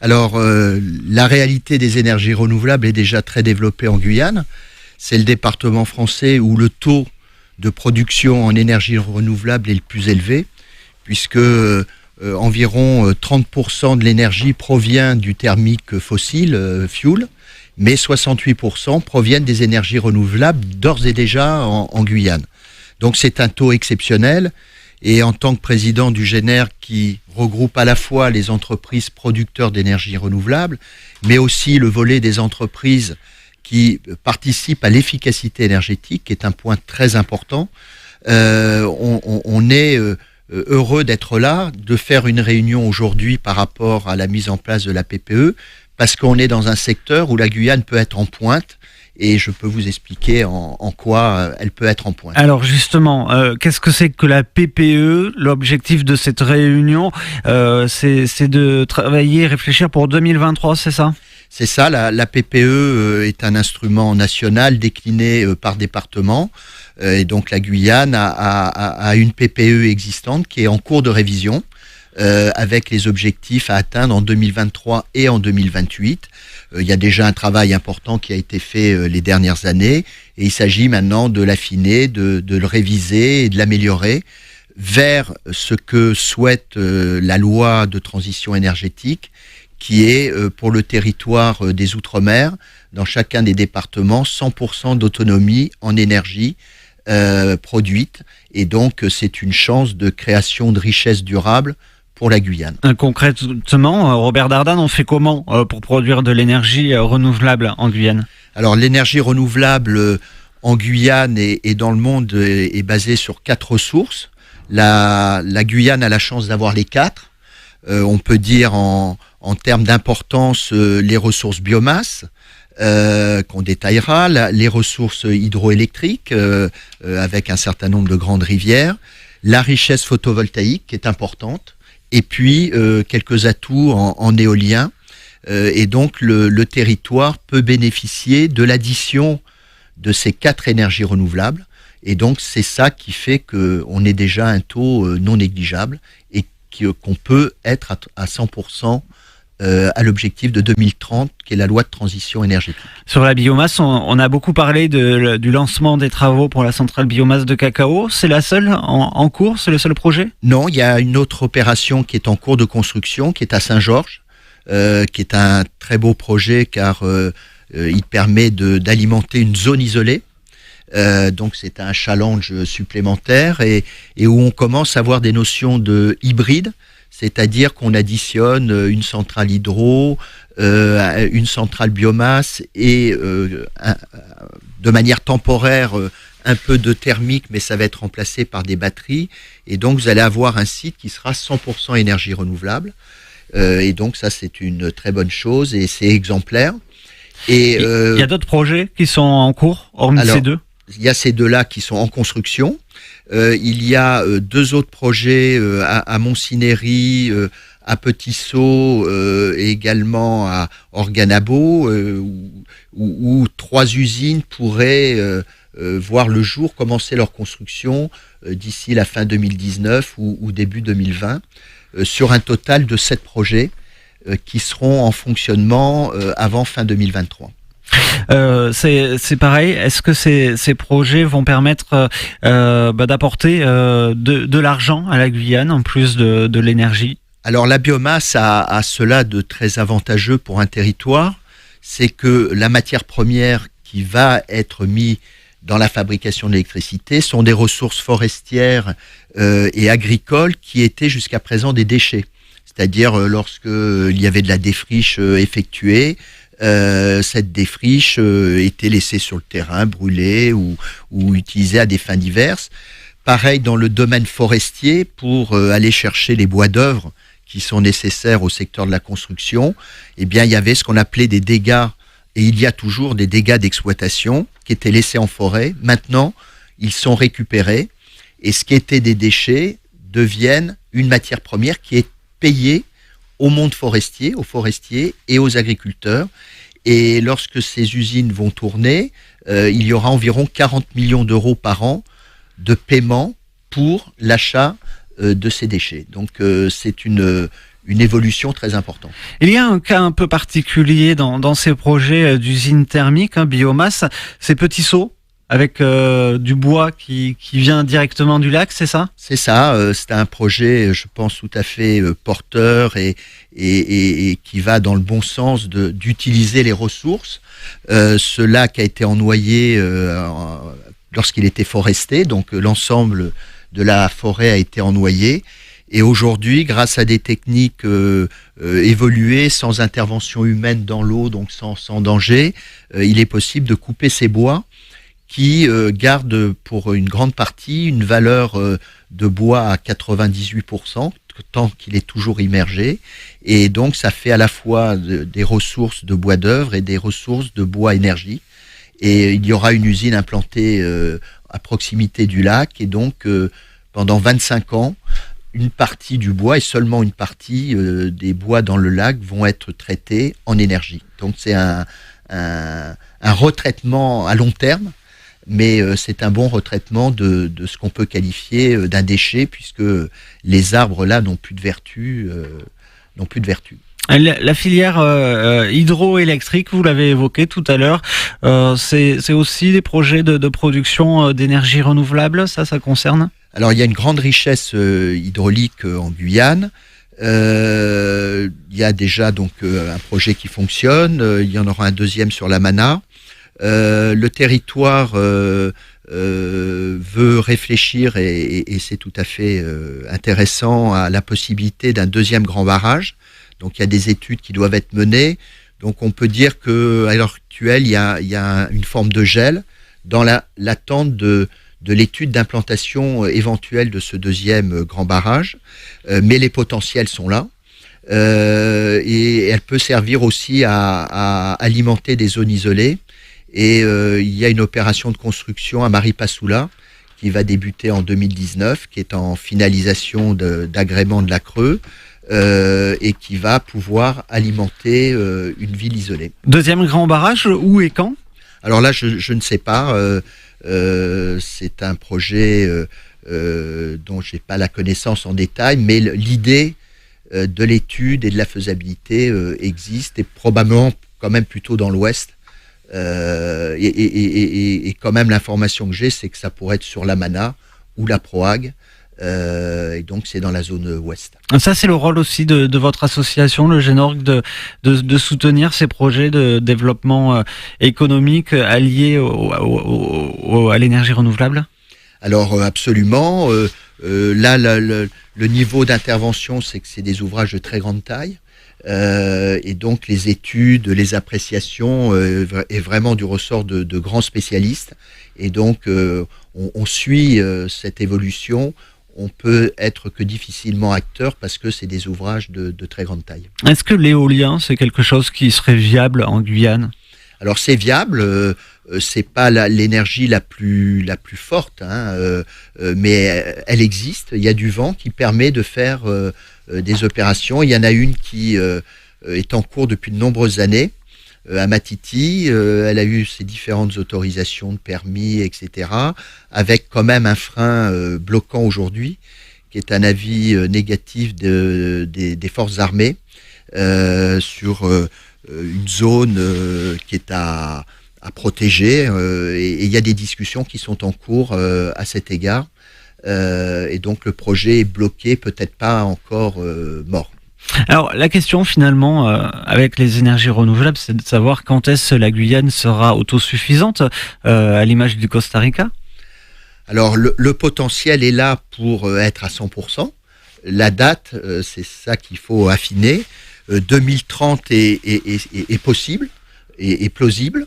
Alors, la réalité des énergies renouvelables est déjà très développée en Guyane. C'est le département français où le taux de production en énergie renouvelable est le plus élevé, puisque environ 30% de l'énergie provient du thermique fossile, fuel, mais 68% proviennent des énergies renouvelables d'ores et déjà en Guyane. Donc c'est un taux exceptionnel. Et en tant que président du GENER, qui regroupe à la fois les entreprises producteurs d'énergie renouvelable, mais aussi le volet des entreprises qui participent à l'efficacité énergétique, qui est un point très important, on est heureux d'être là, de faire une réunion aujourd'hui par rapport à la mise en place de la PPE, parce qu'on est dans un secteur où la Guyane peut être en pointe. Et je peux vous expliquer en quoi elle peut être en pointe. Alors justement, qu'est-ce que c'est que la PPE? L'objectif de cette réunion, c'est de travailler et réfléchir pour 2023, c'est ça? C'est ça, la PPE est un instrument national décliné par département. Et donc la Guyane a une PPE existante qui est en cours de révision. Avec les objectifs à atteindre en 2023 et en 2028. Il y a déjà un travail important qui a été fait les dernières années et il s'agit maintenant de l'affiner, de le réviser et de l'améliorer vers ce que souhaite la loi de transition énergétique qui est pour le territoire des Outre-mer, dans chacun des départements, 100% d'autonomie en énergie produite. Et donc c'est une chance de création de richesses durables pour la Guyane. Concrètement, Robert Dardan, on fait comment pour produire de l'énergie renouvelable en Guyane? Alors l'énergie renouvelable en Guyane et dans le monde est basée sur 4 ressources. La Guyane a la chance d'avoir les 4. On peut dire en termes d'importance les ressources biomasse, qu'on détaillera, les ressources hydroélectriques avec un certain nombre de grandes rivières, la richesse photovoltaïque qui est importante, et puis quelques atouts en éolien. Et donc le territoire peut bénéficier de l'addition de ces 4 énergies renouvelables. Et donc c'est ça qui fait qu'on est déjà à un taux non négligeable et qu'on peut être à 100% à l'objectif de 2030, qui est la loi de transition énergétique. Sur la biomasse, on a beaucoup parlé du lancement des travaux pour la centrale biomasse de Cacao. C'est la seule en cours? C'est le seul projet? Non, il y a une autre opération qui est en cours de construction, qui est à Saint-Georges, qui est un très beau projet car il permet d'alimenter une zone isolée. Donc c'est un challenge supplémentaire et où on commence à avoir des notions de hybride, c'est-à-dire qu'on additionne une centrale hydro, une centrale biomasse et de manière temporaire un peu de thermique, mais ça va être remplacé par des batteries. Et donc vous allez avoir un site qui sera 100% énergie renouvelable. Et donc ça c'est une très bonne chose et c'est exemplaire. Et il y a d'autres projets qui sont en cours, hormis ces deux? Il y a ces deux-là qui sont en construction. Il y a 2 autres projets à Montcinéry, à Petit-Saut et également à Organabo, où 3 usines pourraient voir le jour, commencer leur construction d'ici la fin 2019 ou début 2020, sur un total de 7 projets qui seront en fonctionnement avant fin 2023. C'est pareil. Est-ce que ces projets vont permettre d'apporter de l'argent à la Guyane en plus de l'énergie? Alors la biomasse a cela de très avantageux pour un territoire, c'est que la matière première qui va être mise dans la fabrication de l'électricité sont des ressources forestières et agricoles qui étaient jusqu'à présent des déchets. C'est-à-dire lorsqu'il y avait de la défriche effectuée, cette défriche était laissée sur le terrain, brûlée ou utilisée à des fins diverses. Pareil dans le domaine forestier, pour aller chercher les bois d'œuvre qui sont nécessaires au secteur de la construction, eh bien, il y avait ce qu'on appelait des dégâts, et il y a toujours des dégâts d'exploitation qui étaient laissés en forêt. Maintenant, ils sont récupérés, et ce qui était des déchets deviennent une matière première qui est payée au monde forestier, aux forestiers et aux agriculteurs. Et lorsque ces usines vont tourner, il y aura environ 40 millions d'euros par an de paiement pour l'achat de ces déchets. Donc c'est une une évolution très importante. Il y a un cas un peu particulier dans ces projets d'usines thermiques, biomasse, ces petits seaux avec du bois qui vient directement du lac, c'est ça ? C'est ça, c'est un projet, je pense, tout à fait porteur et qui va dans le bon sens d'utiliser les ressources. Ce lac a été ennoyé lorsqu'il était foresté, donc l'ensemble de la forêt a été ennoyé. Et aujourd'hui, grâce à des techniques évoluées, sans intervention humaine dans l'eau, donc sans danger, il est possible de couper ces bois qui garde pour une grande partie une valeur de bois à 98%, tant qu'il est toujours immergé. Et donc, ça fait à la fois des ressources de bois d'œuvre et des ressources de bois énergie. Et il y aura une usine implantée à proximité du lac. Et donc, pendant 25 ans, une partie du bois et seulement une partie des bois dans le lac vont être traités en énergie. Donc, c'est un retraitement à long terme. Mais c'est un bon retraitement de ce qu'on peut qualifier d'un déchet, puisque les arbres là n'ont plus de vertu. La filière hydroélectrique, vous l'avez évoqué tout à l'heure, c'est aussi des projets de production d'énergie renouvelable, ça concerne ? Alors il y a une grande richesse hydraulique en Guyane. Il y a déjà donc un projet qui fonctionne, il y en aura un deuxième sur la Mana. Le territoire veut réfléchir et c'est tout à fait intéressant à la possibilité d'un deuxième grand barrage. Donc il y a des études qui doivent être menées. Donc on peut dire qu'à l'heure actuelle, il y a une forme de gel dans l'attente de l'étude d'implantation éventuelle de ce deuxième grand barrage. Mais les potentiels sont là. Et elle peut servir aussi à alimenter des zones isolées. Et il y a une opération de construction à Maripasoula qui va débuter en 2019, qui est en finalisation d'agrément de la Creux et qui va pouvoir alimenter une ville isolée. Deuxième grand barrage, où et quand ? Alors là, je ne sais pas. C'est un projet dont je n'ai pas la connaissance en détail, mais l'idée de l'étude et de la faisabilité existe et probablement quand même plutôt dans l'ouest. Et quand même l'information que j'ai, c'est que ça pourrait être sur la Mana ou la Proag, et donc c'est dans la zone ouest. Ça, c'est le rôle aussi de votre association, le Génorg, de soutenir ces projets de développement économique alliés à l'énergie renouvelable ? Alors absolument, là le niveau d'intervention, c'est que c'est des ouvrages de très grande taille. Et donc les études, les appréciations est vraiment du ressort de grands spécialistes. Et donc on suit cette évolution. On peut être que difficilement acteur parce que c'est des ouvrages de très grande taille. Est-ce que l'éolien, c'est quelque chose qui serait viable en Guyane ? Alors c'est viable, c'est pas l'énergie la plus forte, mais elle existe. Il y a du vent qui permet de faire des opérations. Il y en a une qui est en cours depuis de nombreuses années à Matiti. Elle a eu ses différentes autorisations de permis, etc. Avec quand même un frein bloquant aujourd'hui, qui est un avis négatif des forces armées sur une zone qui est à protéger. Et il y a des discussions qui sont en cours à cet égard. Et donc le projet est bloqué, peut-être pas encore mort. Alors la question finalement avec les énergies renouvelables, c'est de savoir quand est-ce que la Guyane sera autosuffisante à l'image du Costa Rica. Alors le potentiel est là pour être à 100%. La date, c'est ça qu'il faut affiner. 2030 est possible et plausible.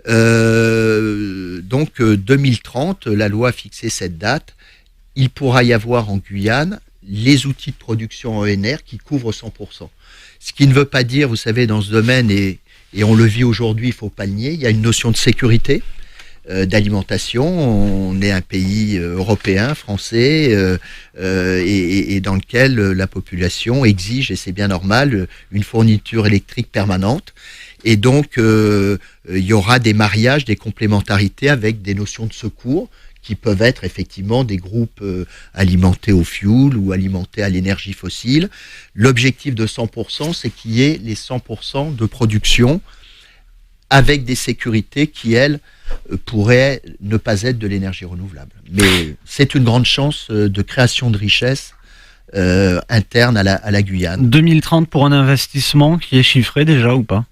Donc 2030, la loi a fixé cette date. Il pourra y avoir en Guyane les outils de production ENR qui couvrent 100%. Ce qui ne veut pas dire, vous savez, dans ce domaine, et on le vit aujourd'hui, il ne faut pas le nier, il y a une notion de sécurité d'alimentation. On est un pays européen, français, et dans lequel la population exige, et c'est bien normal, une fourniture électrique permanente. Et donc, il y aura des mariages, des complémentarités avec des notions de secours qui peuvent être effectivement des groupes alimentés au fioul ou alimentés à l'énergie fossile. L'objectif de 100%, c'est qu'il y ait les 100% de production avec des sécurités qui, elles, pourraient ne pas être de l'énergie renouvelable. Mais c'est une grande chance de création de richesse interne à la Guyane. 2030 pour un investissement qui est chiffré déjà ou pas?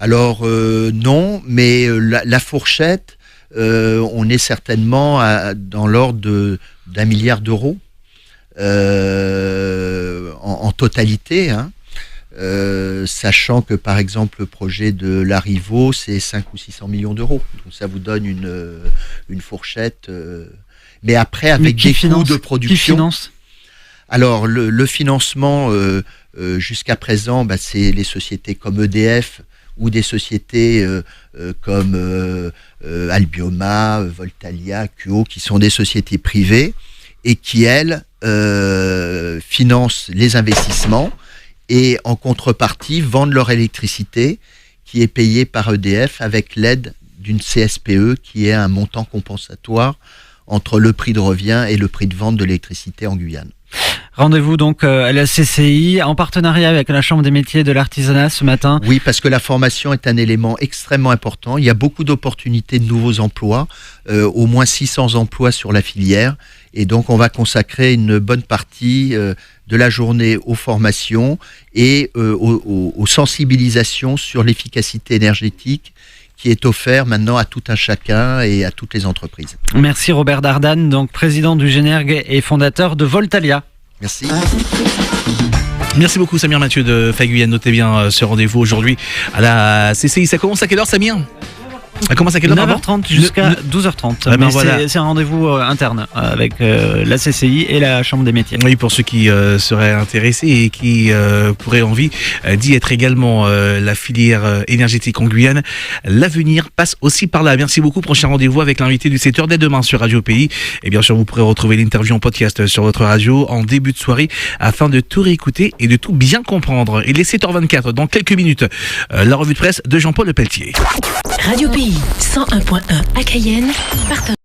Alors non, mais la fourchette, on est certainement dans l'ordre d'1 milliard d'euros en totalité, hein. Sachant que par exemple le projet de Larivot, c'est 500 ou 600 millions d'euros. Donc ça vous donne une fourchette. Mais après, avec des coûts de production. Qui finance? Alors le financement jusqu'à présent, c'est les sociétés comme EDF ou des sociétés comme Albioma, Voltalia, QO, qui sont des sociétés privées et qui, elles, financent les investissements et en contrepartie vendent leur électricité qui est payée par EDF avec l'aide d'une CSPE qui est un montant compensatoire entre le prix de revient et le prix de vente de l'électricité en Guyane. Rendez-vous donc à la CCI en partenariat avec la Chambre des métiers de l'artisanat ce matin. Oui, parce que la formation est un élément extrêmement important. Il y a beaucoup d'opportunités de nouveaux emplois, au moins 600 emplois sur la filière. Et donc on va consacrer une bonne partie de la journée aux formations et aux sensibilisations sur l'efficacité énergétique qui est offert maintenant à tout un chacun et à toutes les entreprises. Merci Robert Dardane, donc président du Génergue et fondateur de Voltalia. Merci. Merci beaucoup Samir Mathieu de FAI Guyane. Notez bien ce rendez-vous aujourd'hui à la CCI. Ça commence à quelle heure, Samir? Ça commence à quelle heure? 9h30 jusqu'à 12h30. Ah ben mais voilà. c'est un rendez-vous interne avec la CCI et la Chambre des métiers. Oui, pour ceux qui seraient intéressés et qui pourraient envie d'y être également, la filière énergétique en Guyane. L'avenir passe aussi par là. Merci beaucoup. Prochain rendez-vous avec l'invité du 7h dès demain sur Radio Pays. Et bien sûr, vous pourrez retrouver l'interview en podcast sur votre radio en début de soirée afin de tout réécouter et de tout bien comprendre. Il est 7h24 dans quelques minutes. La revue de presse de Jean-Paul Lepelletier. Radio Pays 101.1 à Cayenne, partenaire.